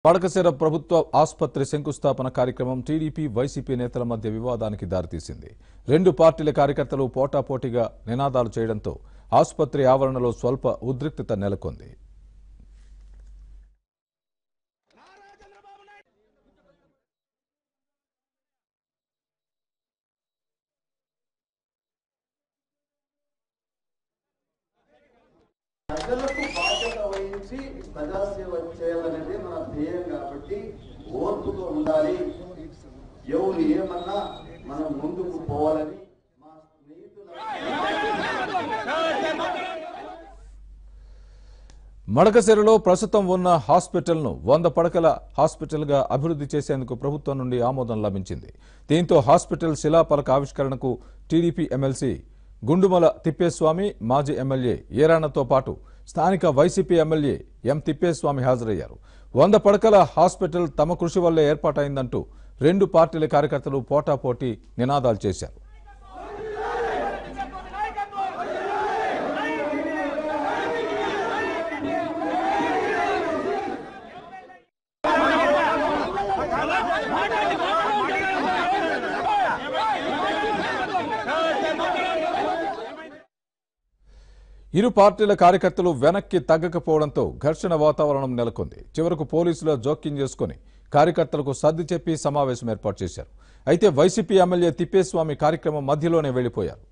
పడకశిర ప్రభుత్వ ఆసుపత్రి శంకుస్థాపన కార్యక్రమం టీడీపీ వైసీపీ నేతల మధ్య వివాదానికి దారితీసింది. రెండు పార్టీల కార్యకర్తలు పోటాపోటీగా నినాదాలు చేయడంతో ఆసుపత్రి ఆవరణలో స్వల్ప ఉద్రిక్తత నెలకొంది. ప్రజలకు బాధ్యత వహించి ప్రజాసేవ చేయాలనేది మన ధ్యేయం కాబట్టి ఓర్పుతో ఉండాలి. ఎవరు ఏమన్నా మనం ముందుకు పోవాలని మా మడకశిరలో ప్రస్తుతం ఉన్న హాస్పిటల్ను 100 పడకల హాస్పిటల్గా అభివృద్ధి చేసేందుకు ప్రభుత్వం నుండి ఆమోదం లభించింది. దీంతో హాస్పిటల్ శిలాఫలక ఆవిష్కరణకు టీడీపీ ఎమ్మెల్సీ గుండుమల తిప్పేస్వామి, మాజీ ఎమ్మెల్యే ఏరాణతో పాటు స్థానిక వైసీపీ ఎమ్మెల్యే ఎం తిప్పేస్వామి హాజరయ్యారు. 100 పడకల హాస్పిటల్ తమ కృషి వల్లే ఏర్పాటైందంటూ రెండు పార్టీల కార్యకర్తలు పోటాపోటీ నినాదాలు చేశారు. ఇరు పార్టీల కార్యకర్తలు వెనక్కి తగ్గకపోవడంతో ఘర్షణ వాతావరణం నెలకొంది. చివరకు పోలీసులు జోక్యం చేసుకుని కార్యకర్తలకు సర్ది చెప్పి సమావేశం ఏర్పాటు చేశారు. అయితే వైసీపీ ఎమ్మెల్యే తిప్పేస్వామి కార్యక్రమం మధ్యలోనే వెళ్లిపోయారు.